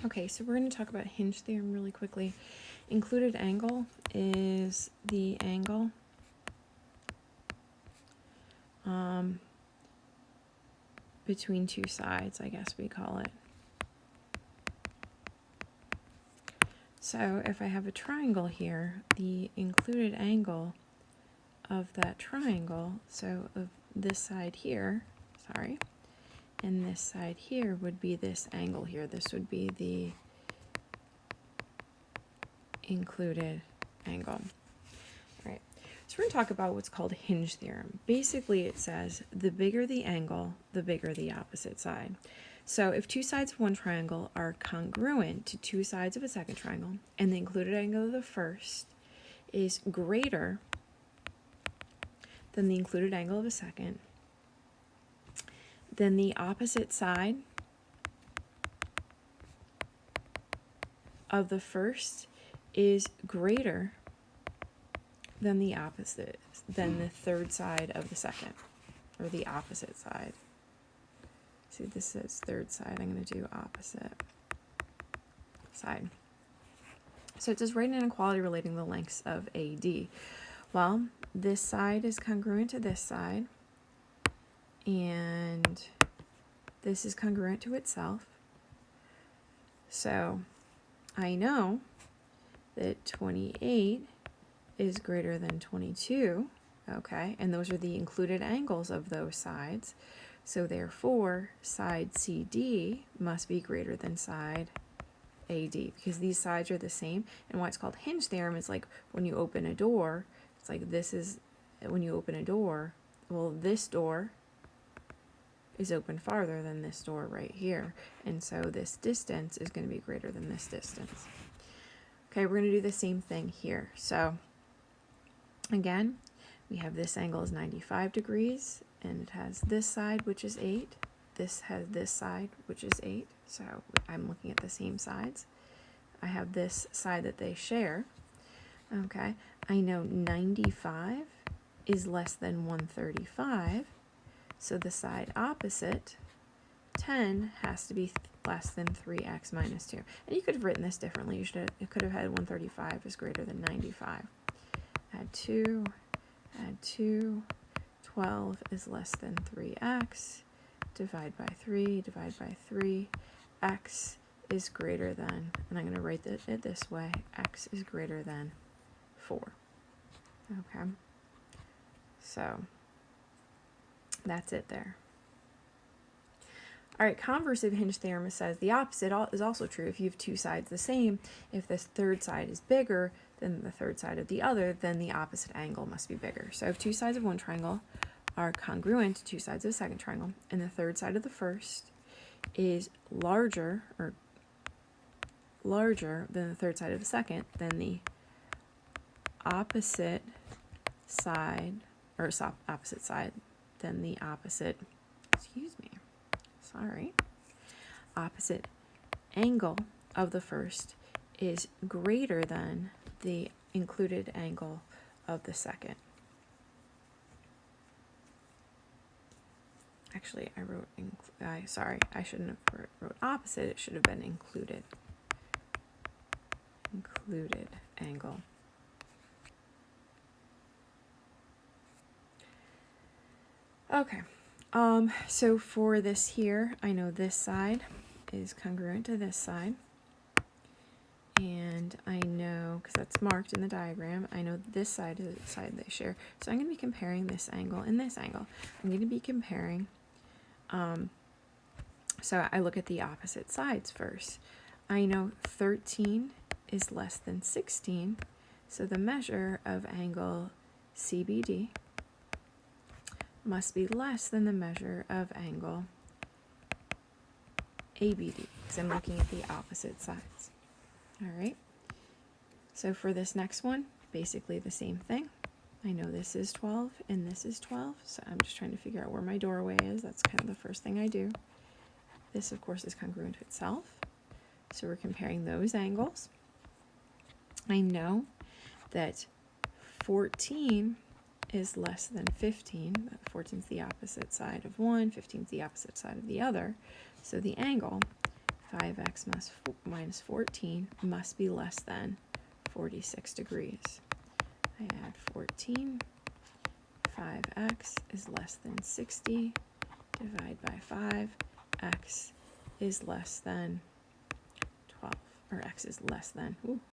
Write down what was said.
Okay, so we're going to talk about Hinge theorem really quickly. Included angle is the angle between two sides, I guess we call it. So if I have a triangle here, the included angle of that triangle, so of this side here, and this side here would be this angle here. This would be the included angle. All right, so we're going to talk about what's called Hinge theorem. Basically, it says the bigger the angle, the bigger the opposite side. So if two sides of one triangle are congruent to two sides of a second triangle, and the included angle of the first is greater than the included angle of a second, then the opposite side of the first is greater than the third side of the second, or the opposite side. See, this says third side. I'm going to do opposite side. So it says write an inequality relating the lengths of AD. Well, this side is congruent to this side, and this is congruent to itself. So I know that 28 is greater than 22, okay? And those are the included angles of those sides. So therefore, side CD must be greater than side AD, because these sides are the same. And why it's called Hinge theorem is like when you open a door, it's like this is, when you open a door, well, this door is open farther than this door right here. And so this distance is going to be greater than this distance. Okay, we're going to do the same thing here. So again, we have this angle is 95 degrees, and it has this side, which is 8. This has this side, which is 8. So I'm looking at the same sides. I have this side that they share. Okay, I know 95 is less than 135. So the side opposite, 10, has to be less than 3x minus 2. And you could have written this differently. You could have had 135 is greater than 95. Add 2, add 2. 12 is less than 3x. Divide by 3, divide by 3. X is greater than, and I'm going to write it this way, x is greater than 4. Okay, so that's it there. All right, converse of Hinge theorem says the opposite is also true. If you have two sides the same, if this third side is bigger than the third side of the other, then the opposite angle must be bigger. So if two sides of one triangle are congruent to two sides of the second triangle, and the third side of the first is larger than the third side of the second, then the opposite side, then the opposite, opposite angle of the first is greater than the included angle of the second. Actually, I wrote, I shouldn't have wrote opposite, it should have been included. Included angle. Okay, so for this here, I know this side is congruent to this side. And I know, because that's marked in the diagram, I know this side is the side they share. So I'm going to be comparing this angle and this angle. I'm going to be comparing, so I look at the opposite sides first. I know 13 is less than 16, so the measure of angle CBD must be less than the measure of angle ABD, because I'm looking at the opposite sides. All right, so for this next one, basically the same thing. I know this is 12 and this is 12, so I'm just trying to figure out where my doorway is. That's kind of the first thing I do. This, of course, is congruent to itself, so we're comparing those angles. I know that 14 is less than 15. 14 is the opposite side of one, 15 is the opposite side of the other. So the angle 5x minus 14 must be less than 46 degrees. I add 14. 5x is less than 60. Divide by 5. X is less than 12. Or x is less than,